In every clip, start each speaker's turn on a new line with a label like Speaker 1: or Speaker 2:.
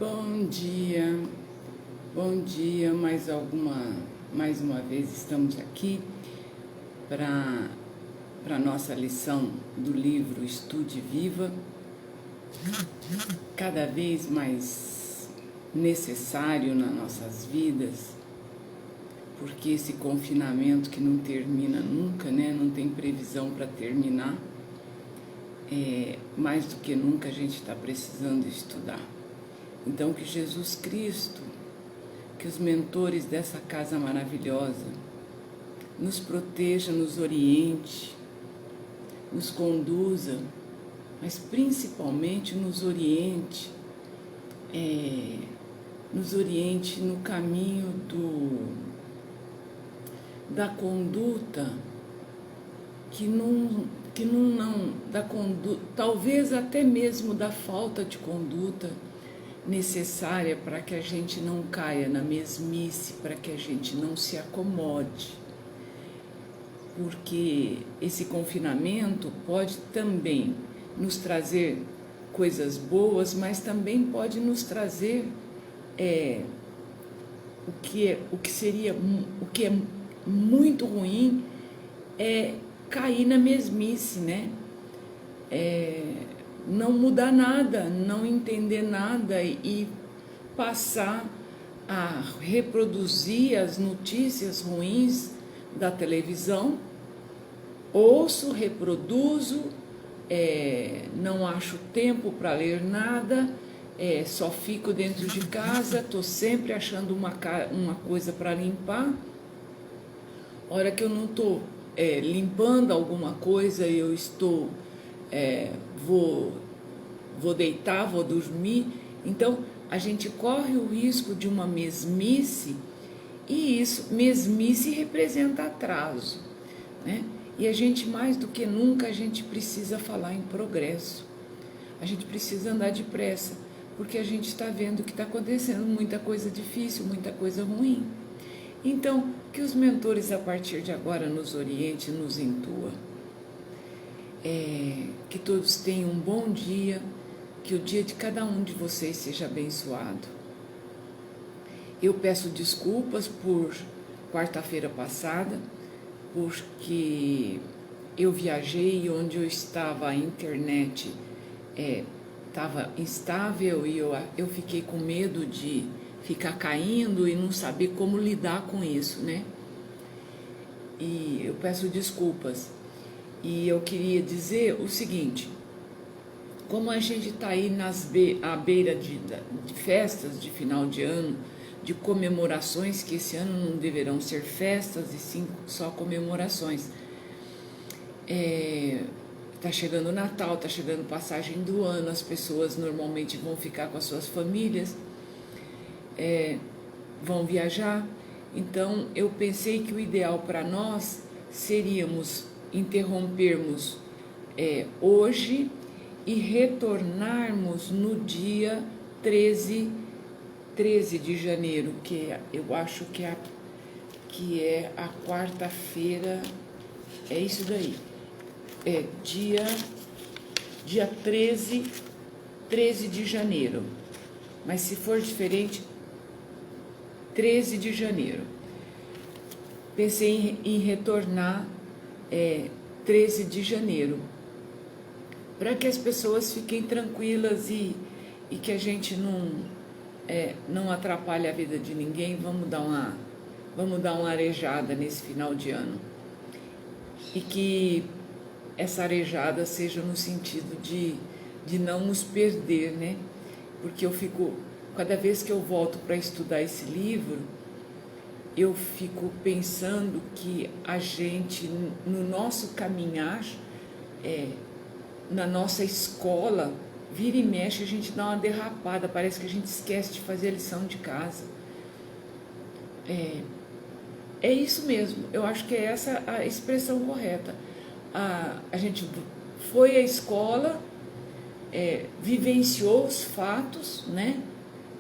Speaker 1: Bom dia, mais uma vez estamos aqui para a nossa lição do livro Estude Viva, cada vez mais necessário nas nossas vidas, porque esse confinamento que não termina nunca, né? Não tem previsão para terminar, mais do que nunca a gente está precisando estudar. Então, que Jesus Cristo, que os mentores dessa casa maravilhosa nos proteja, nos oriente, nos conduza, mas principalmente nos oriente no caminho da conduta talvez até mesmo da falta de conduta necessária para que a gente não caia na mesmice, para que a gente não se acomode. Porque esse confinamento pode também nos trazer coisas boas, mas também pode nos trazer o que é muito ruim, é cair na mesmice, né? Não mudar nada, não entender nada e passar a reproduzir as notícias ruins da televisão. Ouço, reproduzo, não acho tempo para ler nada, só fico dentro de casa, estou sempre achando uma coisa para limpar. Hora que eu não estou limpando alguma coisa, eu estou... vou deitar, vou dormir. Então, a gente corre o risco de uma mesmice, e mesmice representa atraso, né? E a gente, mais do que nunca, a gente precisa falar em progresso. A gente precisa andar depressa, porque a gente está vendo que está acontecendo muita coisa difícil, muita coisa ruim. Então, que os mentores, a partir de agora, nos oriente, nos intua. Que todos tenham um bom dia, que o dia de cada um de vocês seja abençoado. Eu peço desculpas por quarta-feira passada, porque eu viajei, onde eu estava, a internet estava instável, e eu fiquei com medo de ficar caindo e não saber como lidar com isso, né? E eu peço desculpas. E eu queria dizer o seguinte: como a gente está aí à beira de festas de final de ano, de comemorações, que esse ano não deverão ser festas e sim só comemorações. Está chegando o Natal, está chegando passagem do ano, as pessoas normalmente vão ficar com as suas famílias, vão viajar. Então eu pensei que o ideal para nós seríamos interrompermos hoje e retornarmos no dia 13 de janeiro, que eu acho que é a quarta-feira, é isso daí, dia 13 de janeiro, mas se for diferente, 13 de janeiro. Pensei em retornar 13 de janeiro, para que as pessoas fiquem tranquilas e que a gente não atrapalhe a vida de ninguém. Vamos dar uma arejada nesse final de ano, e que essa arejada seja no sentido de não nos perder, né? Porque cada vez que eu volto para estudar esse livro, eu fico pensando que a gente, no nosso caminhar, na nossa escola, vira e mexe, a gente dá uma derrapada, parece que a gente esquece de fazer a lição de casa. É isso mesmo, eu acho que é essa a expressão correta. A gente foi à escola, vivenciou os fatos, né?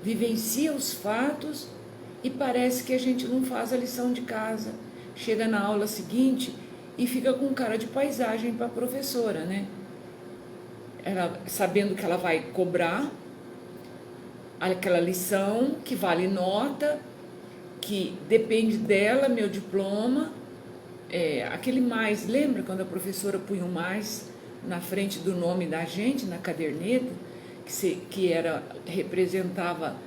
Speaker 1: Vivencia os fatos, e parece que a gente não faz a lição de casa. Chega na aula seguinte e fica com cara de paisagem para a professora, né? Ela, sabendo que ela vai cobrar, aquela lição que vale nota, que depende dela, meu diploma, aquele mais, lembra quando a professora punha o mais na frente do nome da gente, na caderneta, representava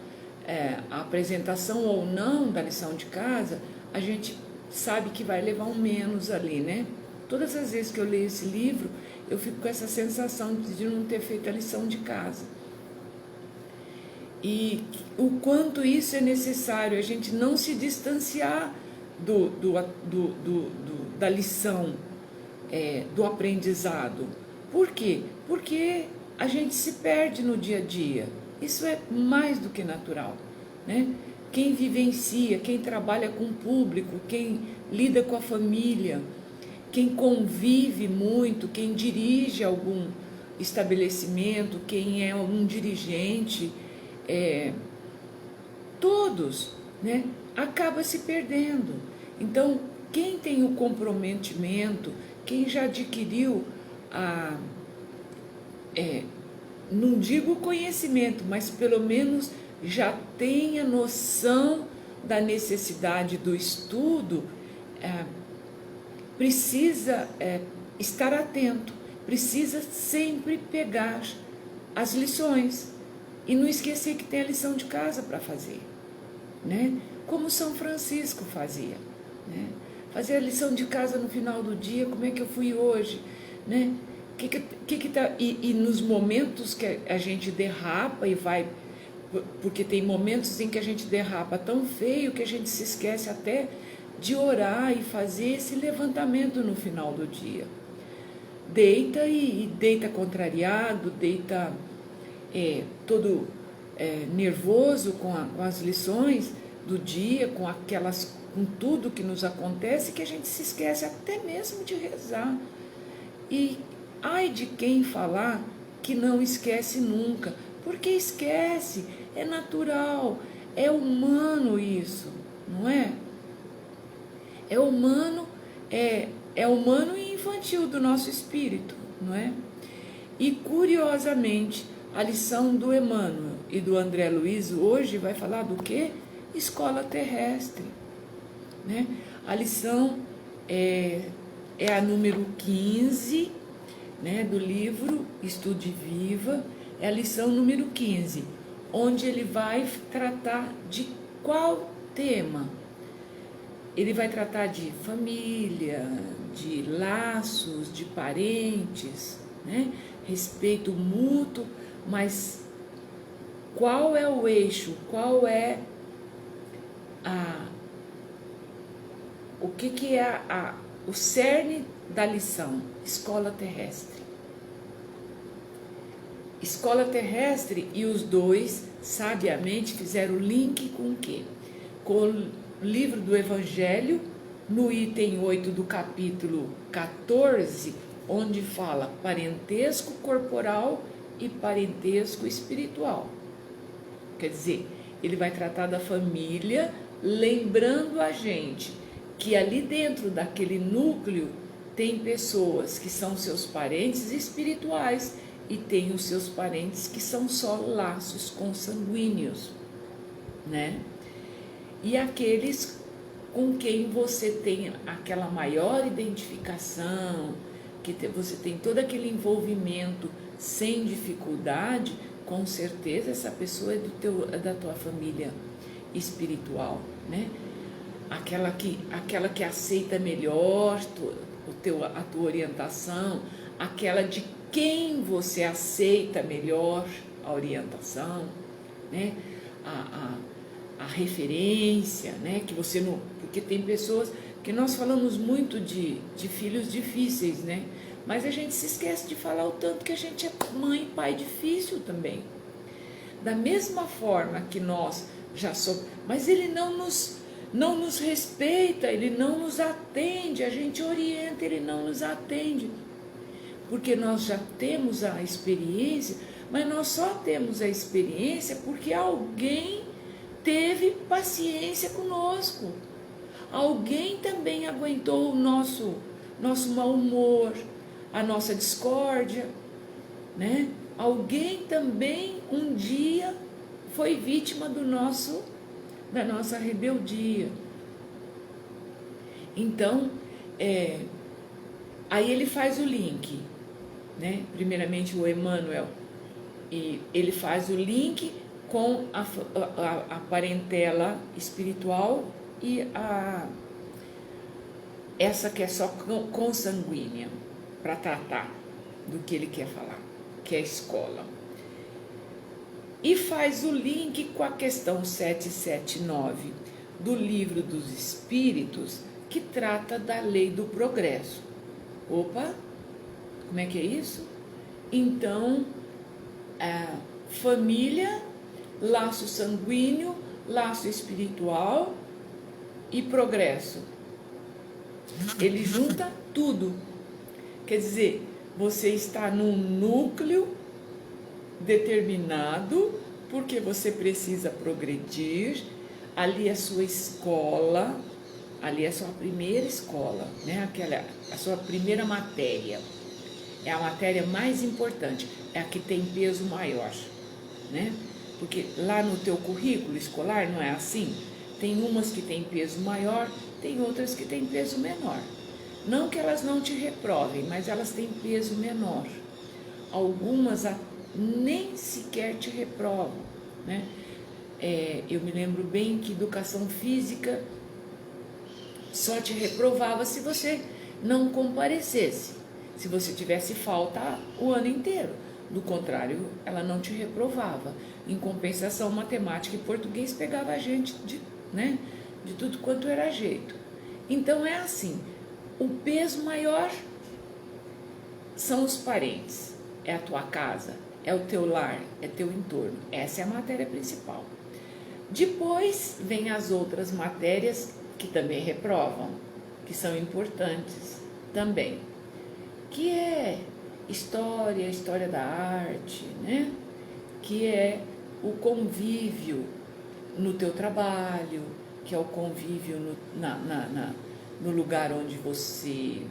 Speaker 1: a apresentação ou não da lição de casa, a gente sabe que vai levar um menos ali, né? Todas as vezes que eu leio esse livro, eu fico com essa sensação de não ter feito a lição de casa. E o quanto isso é necessário, a gente não se distanciar da lição, do aprendizado. Por quê? Porque a gente se perde no dia a dia. Isso é mais do que natural, né? Quem vivencia, quem trabalha com o público, quem lida com a família, quem convive muito, quem dirige algum estabelecimento, quem é algum dirigente, todos, né, acaba se perdendo. Então, quem tem o comprometimento, quem já adquiriu não digo conhecimento, mas pelo menos já tem a noção da necessidade do estudo, precisa estar atento, precisa sempre pegar as lições e não esquecer que tem a lição de casa para fazer, né? Como São Francisco fazia, né? Fazer a lição de casa no final do dia, como é que eu fui hoje, né? E nos momentos que a gente derrapa e vai, porque tem momentos em que a gente derrapa tão feio que a gente se esquece até de orar e fazer esse levantamento no final do dia. Deita e deita contrariado, deita todo nervoso com as lições do dia, com tudo que nos acontece, que a gente se esquece até mesmo de rezar. E ai de quem falar que não esquece nunca, porque esquece, é natural, é humano isso, não é? É humano, é humano e infantil do nosso espírito, não é? E curiosamente, a lição do Emmanuel e do André Luiz hoje vai falar do quê? Escola terrestre, né? A lição é a número 15, né, do livro Estude Viva, é a lição número 15, onde ele vai tratar de qual tema? Ele vai tratar de família, de laços, de parentes, né? Respeito mútuo, mas qual é o eixo, qual é o que é o cerne da lição? Escola terrestre. Escola terrestre, e os dois sabiamente fizeram o link com o quê? Com o livro do Evangelho, no item 8 do capítulo 14, onde fala parentesco corporal e parentesco espiritual. Quer dizer, ele vai tratar da família, lembrando a gente que ali dentro daquele núcleo tem pessoas que são seus parentes espirituais e tem os seus parentes que são só laços consanguíneos, né? E aqueles com quem você tem aquela maior identificação, que você tem todo aquele envolvimento sem dificuldade, com certeza essa pessoa é da tua família espiritual, né? Aquela que aceita melhor a tua orientação, aquela de quem você aceita melhor a orientação, né? A referência, né? Que você não, porque tem pessoas que nós falamos muito de filhos difíceis, né? Mas a gente se esquece de falar o tanto que a gente é mãe e pai difícil também. Da mesma forma que nós já somos, mas ele não nos respeita, ele não nos atende, a gente orienta, ele não nos atende. Porque nós já temos a experiência, mas nós só temos a experiência porque alguém teve paciência conosco. Alguém também aguentou o nosso mau humor, a nossa discórdia, né? Alguém também um dia foi vítima da nossa rebeldia. Então, aí ele faz o link, né? Primeiramente o Emmanuel, e ele faz o link com a parentela espiritual e essa que é só consanguínea, para tratar do que ele quer falar, que é a escola. E faz o link com a questão 779 do Livro dos Espíritos, que trata da lei do progresso. Opa, como é que é isso? Então, família, laço sanguíneo, laço espiritual e progresso. Ele junta tudo. Quer dizer, você está num núcleo determinado, porque você precisa progredir. Ali é sua escola, ali é a sua primeira escola, né? A sua primeira matéria. É a matéria mais importante, é a que tem peso maior, né? Porque lá no teu currículo escolar não é assim? Tem umas que têm peso maior, tem outras que têm peso menor. Não que elas não te reprovem, mas elas têm peso menor. Algumas nem sequer te reprovam, né? Eu me lembro bem que educação física só te reprovava se você não comparecesse, se você tivesse falta o ano inteiro. Do contrário, ela não te reprovava. Em compensação, matemática e português pegava a gente de tudo quanto era jeito. Então é assim, o peso maior são os parentes, é a tua casa, é o teu lar, é teu entorno. Essa é a matéria principal. Depois vem as outras matérias que também reprovam, que são importantes também, que é história da arte, né? Que é o convívio no teu trabalho, que é o convívio no lugar onde você,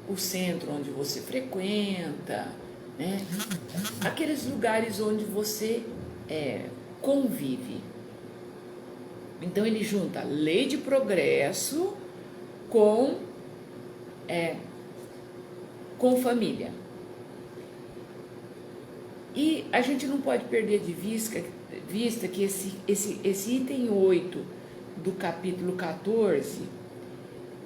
Speaker 1: o centro onde você frequenta, né? Aqueles lugares onde você convive. Então ele junta lei de progresso com família. E a gente não pode perder de vista que esse item 8 do capítulo 14,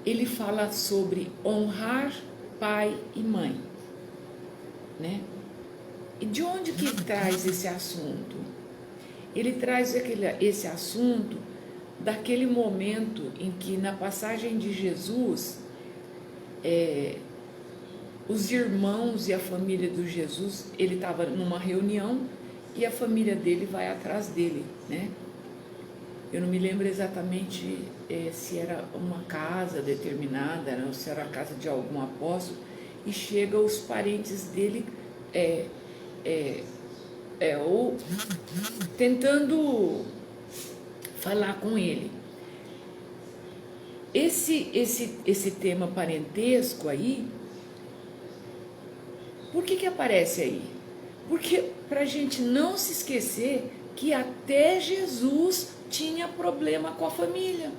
Speaker 1: ele fala sobre honrar pai e mãe, né? E de onde que ele traz esse assunto? Ele traz esse assunto daquele momento em que, na passagem de Jesus, os irmãos e a família do Jesus, ele estava numa reunião e a família dele vai atrás dele, né? Eu não me lembro exatamente se era uma casa determinada, ou se era a casa de algum apóstolo, e chega os parentes dele ou tentando falar com ele. Esse tema parentesco aí, por que aparece aí? Porque para a gente não se esquecer que até Jesus tinha problema com a família,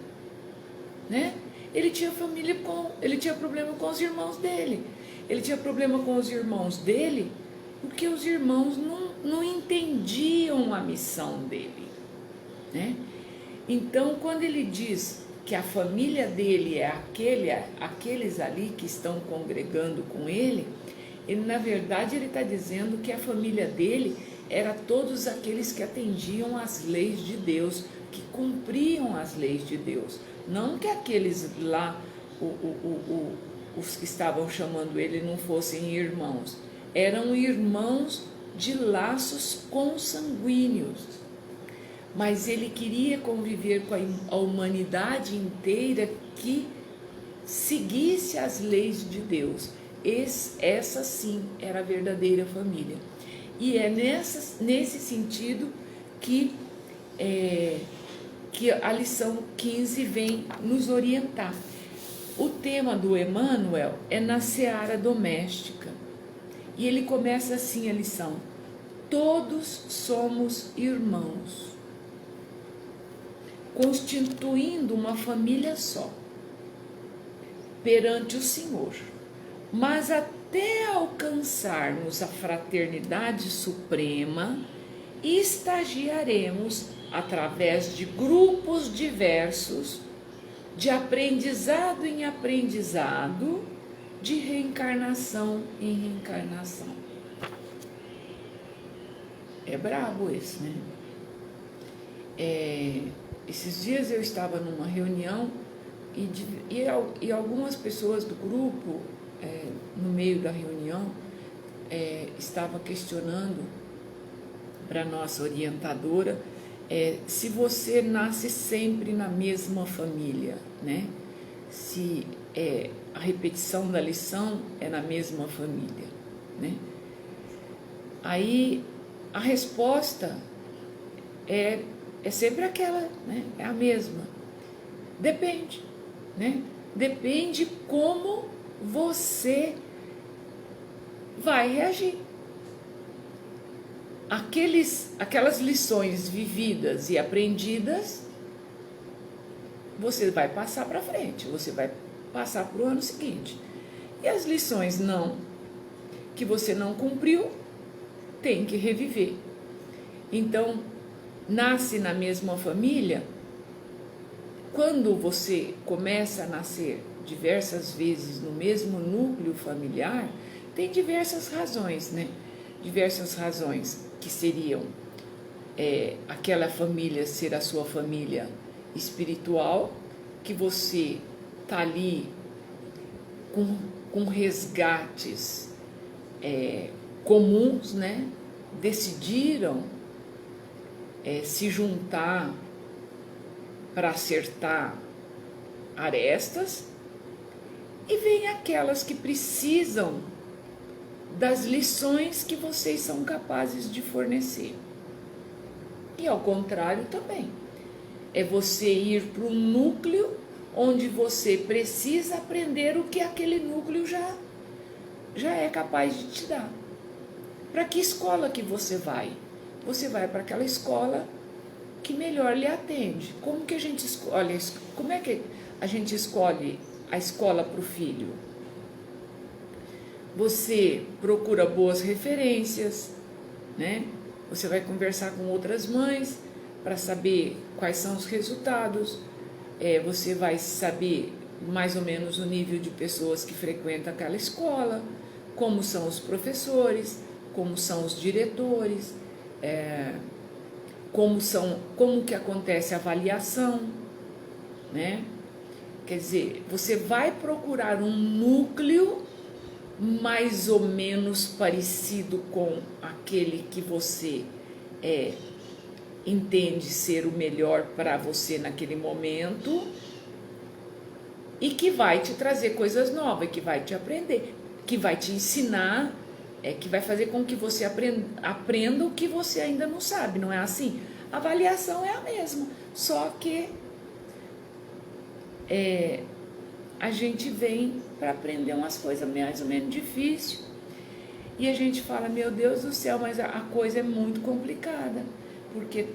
Speaker 1: né? Ele tinha problema com os irmãos dele. Ele tinha problema com os irmãos dele porque os irmãos não entendiam a missão dele, né? Então, quando ele diz que a família dele é aqueles ali que estão congregando com ele, na verdade, ele está dizendo que a família dele era todos aqueles que atendiam às leis de Deus, que cumpriam as leis de Deus. Não que aqueles lá, os que estavam chamando ele, não fossem irmãos. Eram irmãos de laços consanguíneos. Mas ele queria conviver com a humanidade inteira que seguisse as leis de Deus. Essa sim era a verdadeira família. E é nesse sentido que a lição 15 vem nos orientar. O tema do Emmanuel é na seara doméstica. E ele começa assim a lição: todos somos irmãos, constituindo uma família só, perante o Senhor. Mas até alcançarmos a fraternidade suprema, estagiaremos através de grupos diversos, de aprendizado em aprendizado, de reencarnação em reencarnação. É brabo esse, né? Esses dias eu estava numa reunião e algumas pessoas do grupo, no meio da reunião, estava questionando para a nossa orientadora se você nasce sempre na mesma família, né? Se a repetição da lição é na mesma família, né? Aí a resposta é sempre aquela, né? É a mesma. Depende, né? Depende como você vai reagir. Aquelas lições vividas e aprendidas, você vai passar para frente, você vai passar para o ano seguinte. E as lições que você não cumpriu, tem que reviver. Então, nasce na mesma família, quando você começa a nascer diversas vezes no mesmo núcleo familiar, tem diversas razões, né? Diversas razões que seriam aquela família ser a sua família espiritual, que você está ali com resgates comuns, né? Decidiram se juntar para acertar arestas, e vem aquelas que precisam das lições que vocês são capazes de fornecer. E ao contrário também, é você ir para um núcleo onde você precisa aprender o que aquele núcleo já é capaz de te dar. Para que escola que você vai? Você vai para aquela escola que melhor lhe atende. Como que a gente escolhe? Como é que a gente escolhe a escola para o filho? Você procura boas referências, né? Você vai conversar com outras mães para saber quais são os resultados. Você vai saber mais ou menos o nível de pessoas que frequentam aquela escola, como são os professores, como são os diretores, como que acontece a avaliação, né? Quer dizer, você vai procurar um núcleo mais ou menos parecido com aquele que você entende ser o melhor para você naquele momento, e que vai te trazer coisas novas, que vai te aprender, que vai te ensinar, que vai fazer com que você aprenda o que você ainda não sabe, não é assim? A avaliação é a mesma, só que a gente vem para aprender umas coisas mais ou menos difíceis, e a gente fala, meu Deus do céu, mas a coisa é muito complicada, porque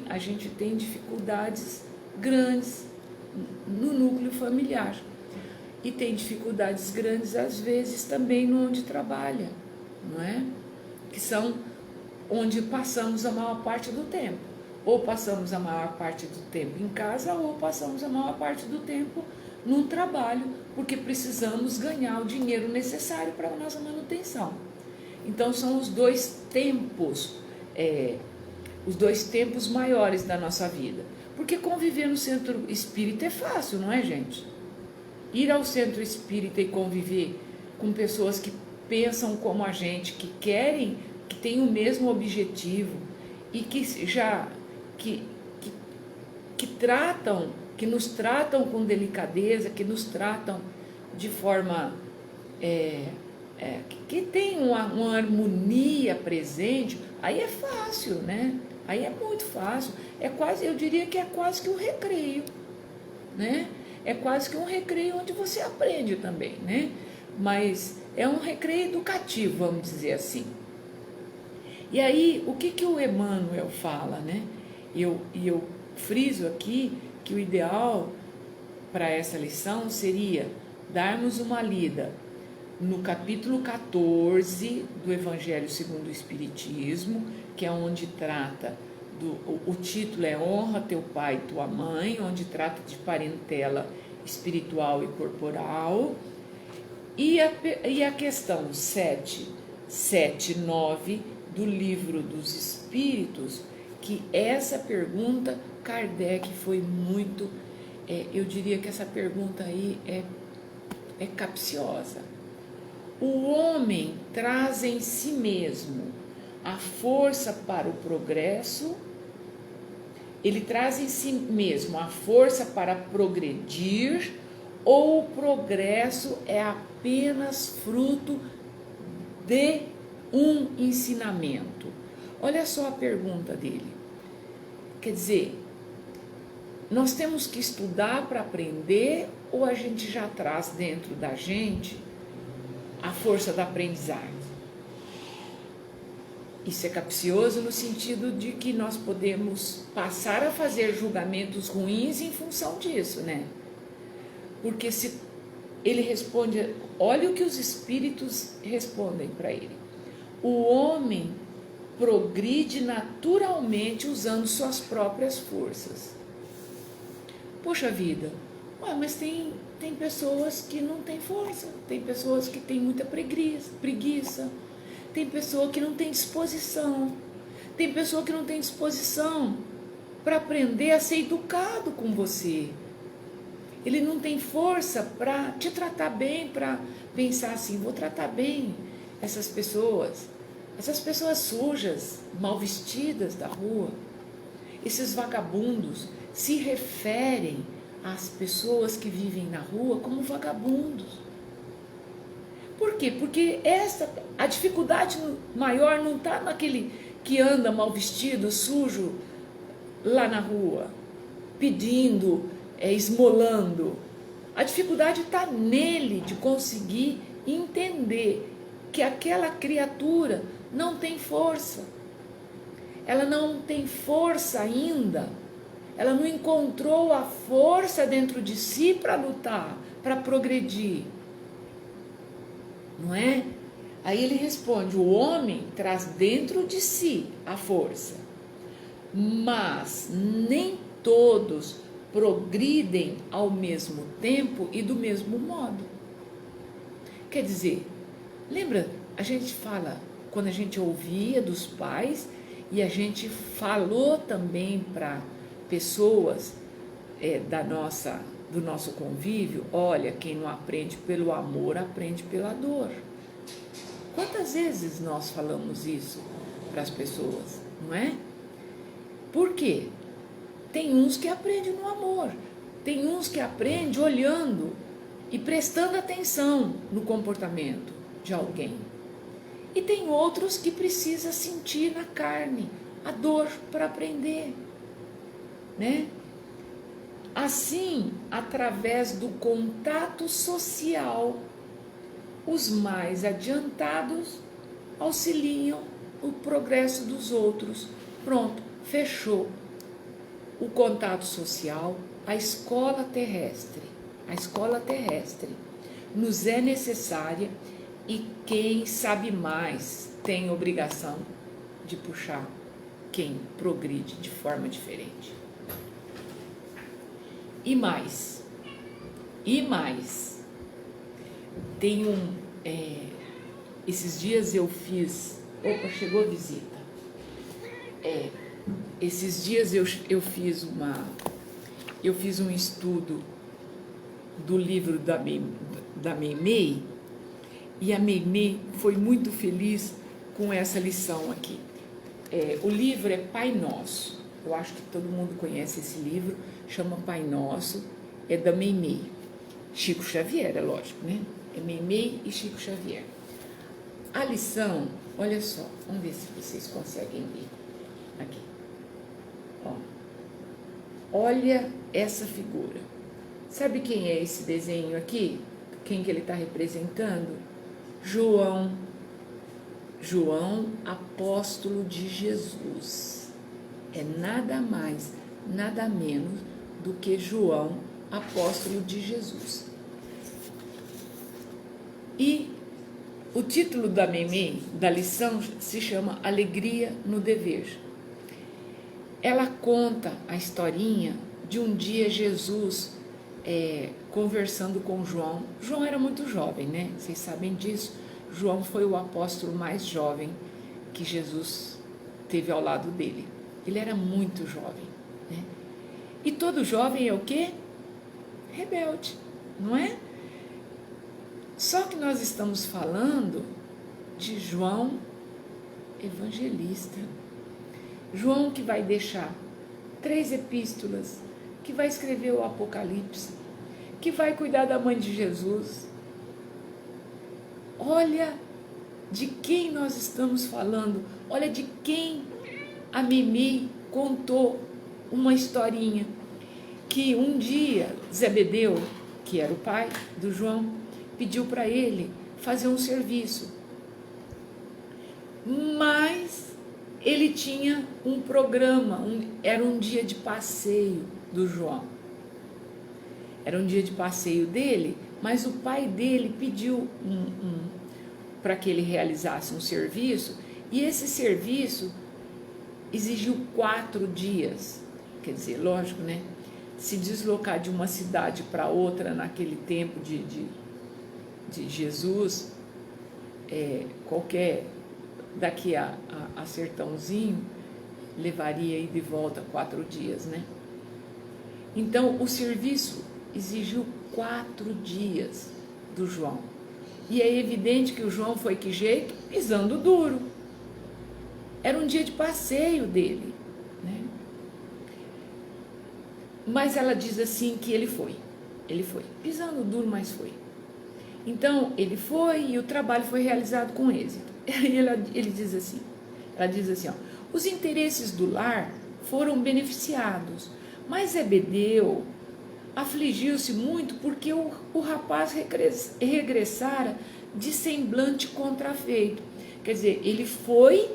Speaker 1: a gente tem dificuldades grandes no núcleo familiar, e tem dificuldades grandes às vezes também no onde trabalha, não é? Que são onde passamos a maior parte do tempo, ou passamos a maior parte do tempo em casa, ou passamos a maior parte do tempo num trabalho, porque precisamos ganhar o dinheiro necessário para a nossa manutenção. Então são os dois tempos maiores da nossa vida. Porque conviver no centro espírita é fácil, não é, gente? Ir ao centro espírita e conviver com pessoas que pensam como a gente, que querem, que têm o mesmo objetivo e que nos tratam com delicadeza, que nos tratam de forma que tem uma harmonia presente, aí é fácil, né? Aí é muito fácil. Eu diria que é quase que um recreio, né? É quase que um recreio onde você aprende também, né? Mas é um recreio educativo, vamos dizer assim. E aí, o que o Emmanuel fala, né? E eu friso aqui que o ideal para essa lição seria darmos uma lida no capítulo 14 do Evangelho segundo o Espiritismo, que é onde trata o título é Honra teu pai e tua mãe, onde trata de parentela espiritual e corporal, e a questão 7, 9 do Livro dos Espíritos, que essa pergunta Kardec foi muito, eu diria que essa pergunta aí é capciosa. O homem traz em si mesmo a força para o progresso, ele traz em si mesmo a força para progredir, ou o progresso é apenas fruto de um ensinamento? Olha só a pergunta dele. Quer dizer, nós temos que estudar para aprender, ou a gente já traz dentro da gente a força da aprendizagem? Isso é capcioso no sentido de que nós podemos passar a fazer julgamentos ruins em função disso, né? Porque se ele responde, olha o que os espíritos respondem para ele. O homem progride naturalmente usando suas próprias forças. Poxa vida, mas tem pessoas que não têm força, tem pessoas que têm muita preguiça, tem pessoa que não tem disposição, tem pessoa que não tem disposição para aprender a ser educado com você. Ele não tem força para te tratar bem, para pensar assim, vou tratar bem essas pessoas sujas, mal vestidas da rua. Esses vagabundos se referem às pessoas que vivem na rua como vagabundos. Por quê? Porque a dificuldade maior não está naquele que anda mal vestido, sujo, lá na rua, pedindo, esmolando. A dificuldade está nele de conseguir entender que aquela criatura não tem força. Ela não tem força ainda. Ela não encontrou a força dentro de si para lutar, para progredir. Não é? Aí ele responde, o homem traz dentro de si a força, mas nem todos progridem ao mesmo tempo e do mesmo modo. Quer dizer, lembra, a gente fala, quando a gente ouvia dos pais, e a gente falou também para pessoas do nosso convívio, olha, quem não aprende pelo amor, aprende pela dor. Quantas vezes nós falamos isso para as pessoas, não é? Por quê? Tem uns que aprendem no amor, tem uns que aprendem olhando e prestando atenção no comportamento de alguém. E tem outros que precisam sentir na carne a dor para aprender, né? Assim, através do contato social, os mais adiantados auxiliam o progresso dos outros. Pronto, fechou o contato social, a escola terrestre. A escola terrestre nos é necessária e quem sabe mais tem obrigação de puxar quem progride de forma diferente. E mais, tem esses dias eu fiz, chegou a visita, esses dias eu fiz um estudo do livro da Meimei, e a Meimei foi muito feliz com essa lição aqui. O livro é Pai Nosso, eu acho que todo mundo conhece esse livro, chama Pai Nosso, é da Meimei. Chico Xavier, é lógico, né? É Meimei e Chico Xavier. A lição, olha só, vamos ver se vocês conseguem ver. Aqui. Ó. Olha essa figura. Sabe quem é esse desenho aqui? Quem que ele está representando? João João, apóstolo de Jesus. É nada mais, nada menos do que João, apóstolo de Jesus. E o título da Memê, da lição, se chama Alegria no Dever. Ela conta a historinha de um dia Jesus conversando com João. João era muito jovem, né? Vocês sabem disso. João foi o apóstolo mais jovem que Jesus teve ao lado dele. Ele era muito jovem, né? E todo jovem é o quê? Rebelde, não é? Só que nós estamos falando de João evangelista. João que vai deixar 3 epístolas, que vai escrever o Apocalipse, que vai cuidar da mãe de Jesus. Olha de quem nós estamos falando, olha de quem a Mimi contou uma historinha, que um dia Zebedeu, que era o pai do João, pediu para ele fazer um serviço, mas ele tinha um programa, era um dia de passeio do João, era um dia de passeio dele, mas o pai dele pediu para que ele realizasse um serviço, e esse serviço exigiu 4 dias, quer dizer, lógico, né? Se deslocar de uma cidade para outra naquele tempo de Jesus, qualquer, daqui a Sertãozinho, levaria aí de volta 4 dias, né? Então, o serviço exigiu 4 dias do João. E é evidente que o João foi que jeito? Pisando duro. Era um dia de passeio dele, né? Mas ela diz assim que ele foi, pisando duro, mas foi. Então, ele foi e o trabalho foi realizado com êxito. Ela diz assim, ó, os interesses do lar foram beneficiados, mas Zebedeu afligiu-se muito porque o rapaz regressara de semblante contrafeito. Quer dizer, ele foi,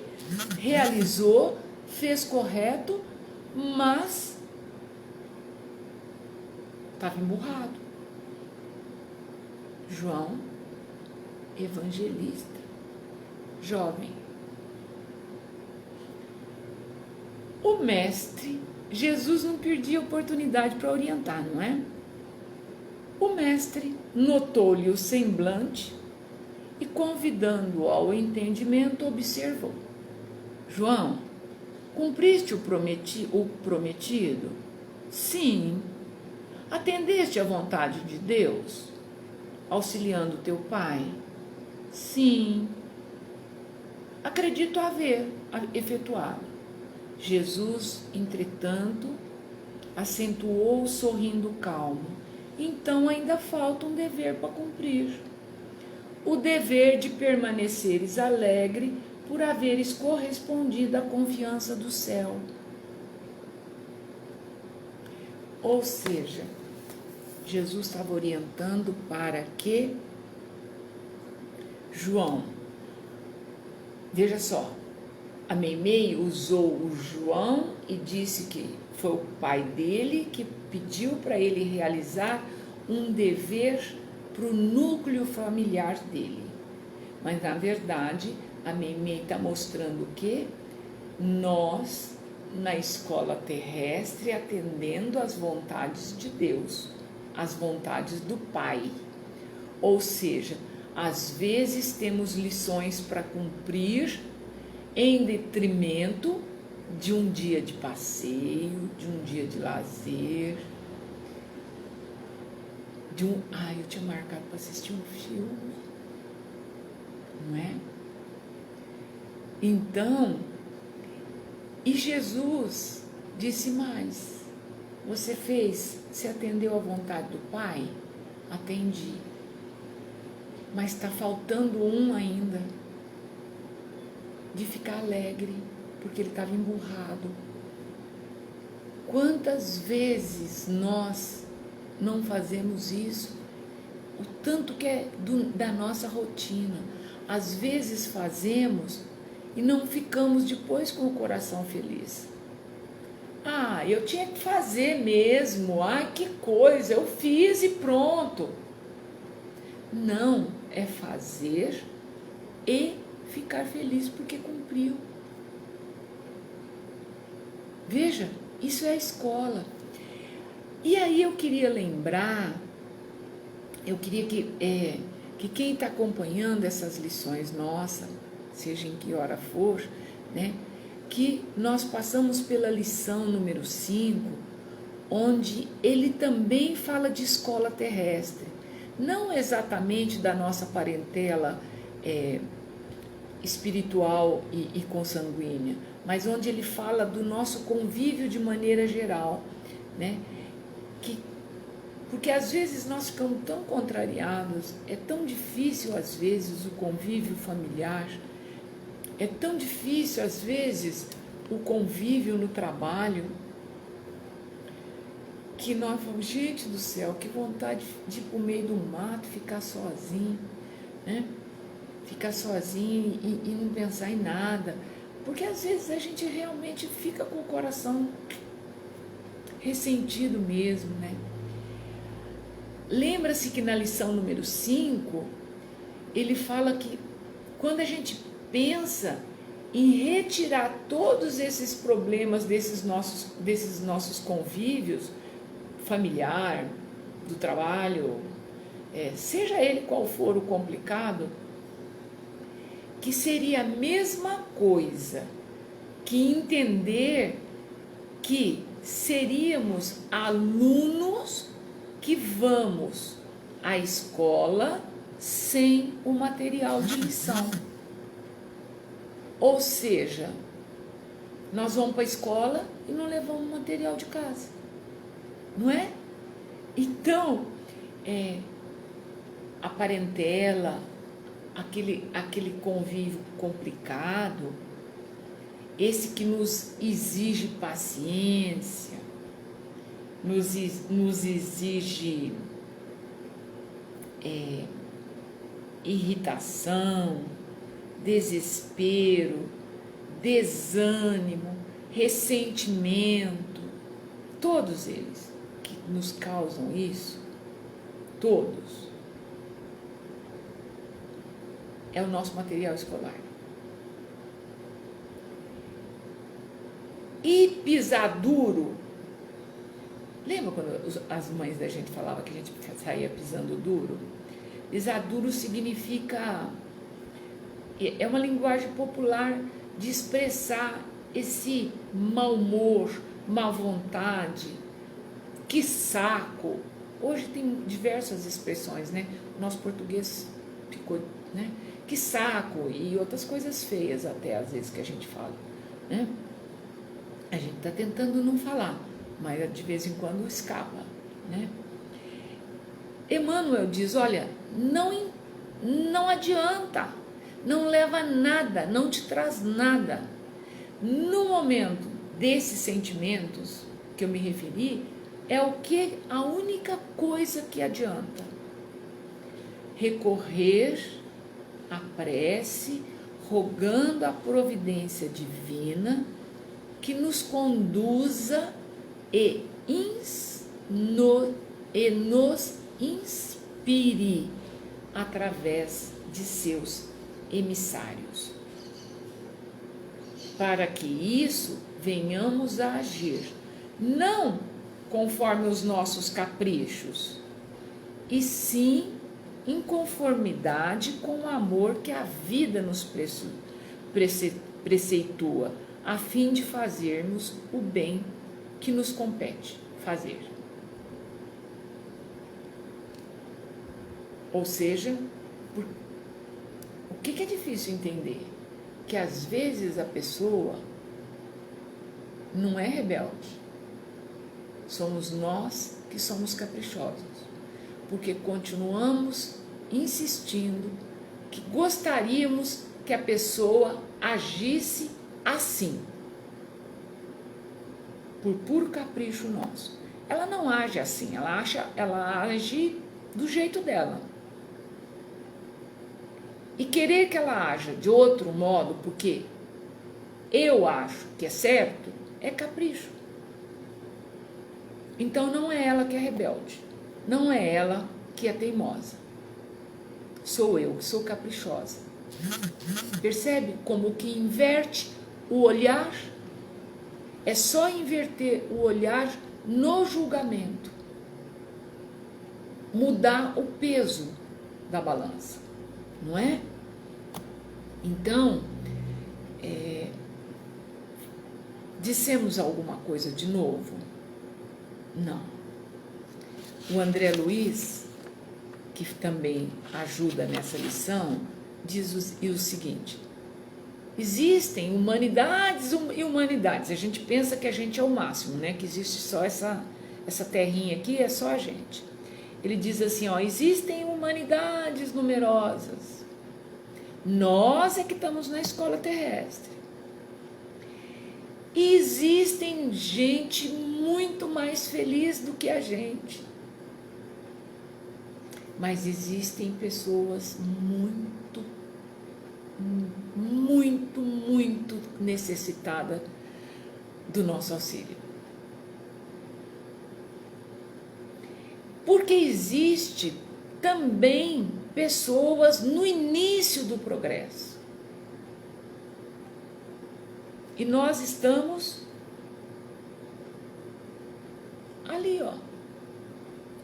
Speaker 1: realizou, fez correto, mas estava emburrado. João, evangelista, jovem. O mestre, Jesus não perdia oportunidade para orientar, não é? O mestre notou-lhe o semblante e, convidando-o ao entendimento, observou: João, cumpriste o prometido? Sim. Atendeste à vontade de Deus, auxiliando teu pai? Sim. Acredito haver efetuado. Jesus, entretanto, acentuou sorrindo calmo: então ainda falta um dever para cumprir. O dever de permaneceres alegre por haveres correspondido à confiança do céu. Ou seja, Jesus estava orientando para que João, veja só, a Meimei usou o João e disse que foi o pai dele que pediu para ele realizar um dever para o núcleo familiar dele. Mas, na verdade, a Meimei está mostrando que nós, na escola terrestre, atendendo às vontades de Deus, às vontades do Pai. Ou seja, às vezes temos lições para cumprir em detrimento de um dia de passeio, de um dia de lazer, eu tinha marcado para assistir um filme, não é? Então, e Jesus disse mais: você atendeu à vontade do Pai? Atendi. Mas está faltando um ainda, de ficar alegre, porque ele estava emburrado. Quantas vezes nós não fazemos isso? O tanto que é da nossa rotina. às vezes fazemos e não ficamos depois com o coração feliz. Ah, eu tinha que fazer mesmo, ai que coisa, eu fiz e pronto. Não, é fazer e ficar feliz porque cumpriu. Veja, isso é a escola. E aí eu queria lembrar, eu queria que quem está acompanhando essas lições nossas, seja em que hora for, né, que nós passamos pela lição número 5, onde ele também fala de escola terrestre. Não exatamente da nossa parentela espiritual e consanguínea, mas onde ele fala do nosso convívio de maneira geral, né? Porque às vezes nós ficamos tão contrariados, é tão difícil às vezes o convívio familiar, é tão difícil às vezes o convívio no trabalho, que nós falamos, gente do céu, que vontade de ir para o meio do mato, ficar sozinho, né? Ficar sozinho e não pensar em nada, porque às vezes a gente realmente fica com o coração ressentido mesmo, né? Lembra-se que na lição número 5, ele fala que quando a gente pensa em retirar todos esses problemas desses nossos convívios, familiar, do trabalho, seja ele qual for o complicado, que seria a mesma coisa que entender que seríamos alunos que vamos à escola sem o material de lição. Ou seja, nós vamos para a escola e não levamos material de casa, não é? Então, a parentela, aquele convívio complicado, esse que nos exige paciência, nos exige irritação, desespero, desânimo, ressentimento, todos eles que nos causam isso, todos, é o nosso material escolar. E pisar duro, lembra quando as mães da gente falavam que a gente saía pisando duro? Pisar duro significa, é uma linguagem popular de expressar esse mau humor, má vontade, que saco. Hoje tem diversas expressões, né? O nosso português ficou, né? Que saco, e outras coisas feias até às vezes que a gente fala, né? A gente está tentando não falar, mas de vez em quando escapa, né? Emmanuel diz, olha, não adianta, não leva nada, não te traz nada. No momento desses sentimentos que eu me referi, é o que a única coisa que adianta. Recorrer à prece, rogando a providência divina que nos conduza e nos inspire através de seus emissários, para que isso venhamos a agir, não conforme os nossos caprichos, e sim em conformidade com o amor que a vida nos preceitua, a fim de fazermos o bem que nos compete fazer. Ou seja, o que é difícil entender? Que às vezes a pessoa não é rebelde, somos nós que somos caprichosos, porque continuamos insistindo que gostaríamos que a pessoa agisse assim, por puro capricho nosso. Ela não age assim, ela age do jeito dela. e querer que ela haja de outro modo, porque eu acho que é certo, é capricho. Então não é ela que é rebelde, não é ela que é teimosa. Sou eu que sou caprichosa. Percebe como que inverte o olhar? É só inverter o olhar no julgamento, mudar o peso da balança, não é? Então, dissemos alguma coisa de novo? Não. O André Luiz, que também ajuda nessa lição, diz o seguinte: existem humanidades e humanidades. A gente pensa que a gente é o máximo, né? Que existe só essa terrinha aqui, é só a gente. Ele diz assim, ó, existem humanidades numerosas. Nós é que estamos na escola terrestre. E existem gente muito mais feliz do que a gente. Mas existem pessoas muito, muito, muito necessitadas do nosso auxílio. Porque existe também pessoas no início do progresso. E nós estamos ali, ó,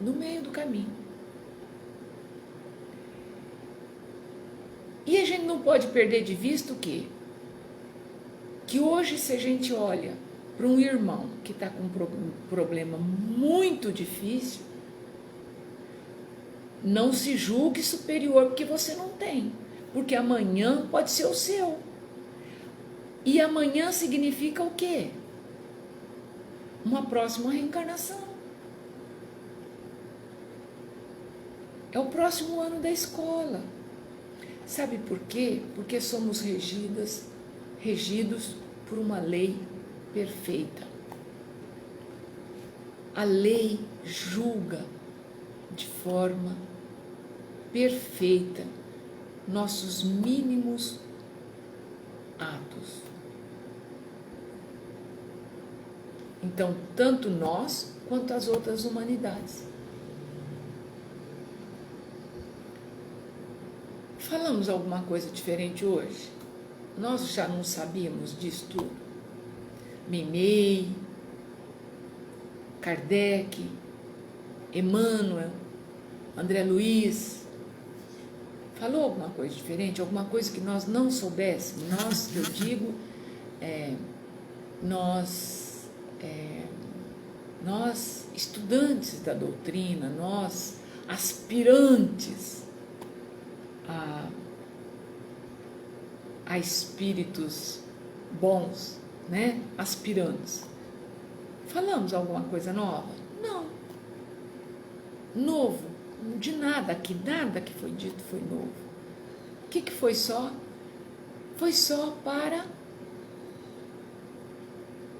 Speaker 1: no meio do caminho. E a gente não pode perder de vista o quê? Que hoje, se a gente olha para um irmão que está com um problema muito difícil, não se julgue superior porque você não tem, porque amanhã pode ser o seu. E amanhã significa o quê? Uma próxima reencarnação. É o próximo ano da escola. Sabe por quê? Porque somos regidos por uma lei perfeita. A lei julga de forma perfeita nossos mínimos atos. Então, tanto nós quanto as outras humanidades. Falamos alguma coisa diferente hoje? Nós já não sabíamos disso tudo? Meimei, Kardec, Emmanuel, André Luiz. Falou alguma coisa diferente? Alguma coisa que nós não soubéssemos? Nós, eu digo, nós estudantes da doutrina, nós aspirantes a espíritos bons, né? Aspirantes. Falamos alguma coisa nova? Não. Novo, de nada que foi dito foi novo. O que foi só? Foi só para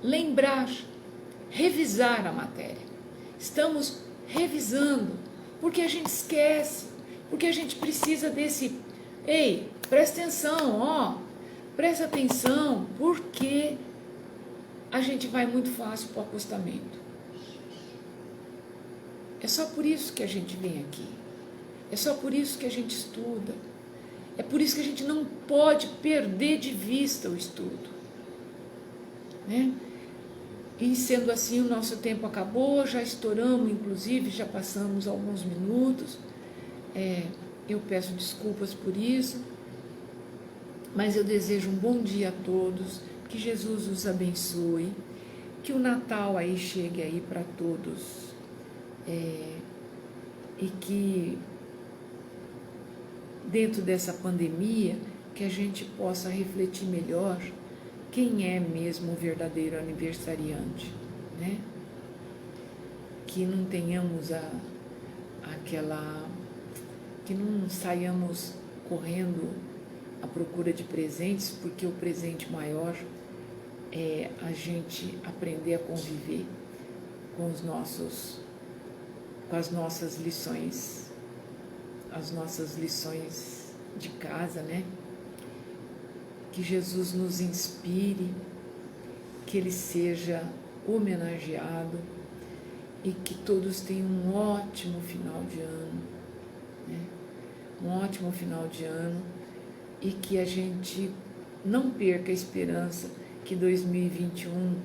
Speaker 1: lembrar, revisar a matéria. Estamos revisando, porque a gente esquece, porque a gente precisa desse... Ei, presta atenção, ó, presta atenção, porque a gente vai muito fácil para o acostamento. É só por isso que a gente vem aqui. É só por isso que a gente estuda. É por isso que a gente não pode perder de vista o estudo, né? E sendo assim, o nosso tempo acabou, já estouramos, inclusive, já passamos alguns minutos. Eu peço desculpas por isso, mas eu desejo um bom dia a todos, que Jesus os abençoe, que o Natal aí chegue aí para todos, e que dentro dessa pandemia, que a gente possa refletir melhor quem é mesmo o verdadeiro aniversariante, né? Que não tenhamos que não saiamos correndo à procura de presentes, porque o presente maior é a gente aprender a conviver com as nossas lições, de casa, né? Que Jesus nos inspire, que Ele seja homenageado e que todos tenham um ótimo final de ano, né? Um ótimo final de ano e que a gente não perca a esperança que 2021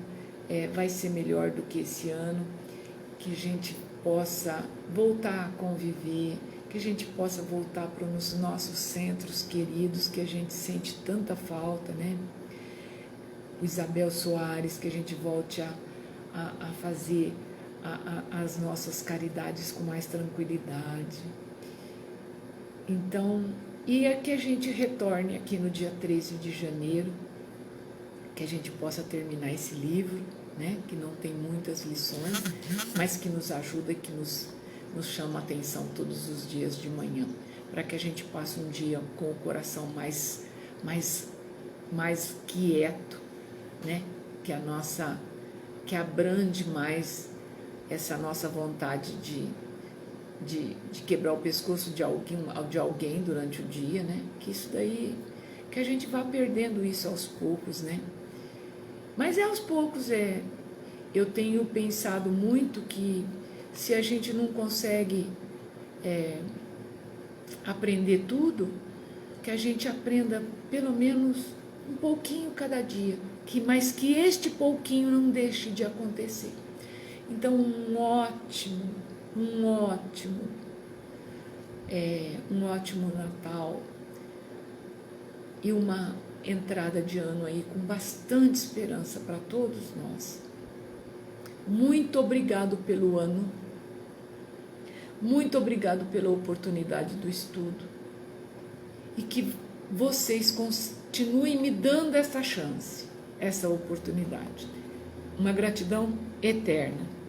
Speaker 1: vai ser melhor do que esse ano, que a gente possa voltar a conviver, que a gente possa voltar para os nossos centros queridos, que a gente sente tanta falta, né? O Isabel Soares, que a gente volte a fazer as nossas caridades com mais tranquilidade. Então, e é que a gente retorne aqui no dia 13 de janeiro, que a gente possa terminar esse livro, né? Que não tem muitas lições, mas que nos ajuda, que nos chama a atenção todos os dias de manhã, para que a gente passe um dia com o coração mais quieto, né? Que abrange mais essa nossa vontade de quebrar o pescoço de alguém durante o dia, né? Que isso daí, que a gente vá perdendo isso aos poucos, né? Mas aos poucos, eu tenho pensado muito que se a gente não consegue aprender tudo, que a gente aprenda pelo menos um pouquinho cada dia, mas que este pouquinho não deixe de acontecer. Então, um ótimo Natal e uma entrada de ano aí com bastante esperança para todos nós. Muito obrigado pelo ano, muito obrigado pela oportunidade do estudo e que vocês continuem me dando essa chance, essa oportunidade. Uma gratidão eterna.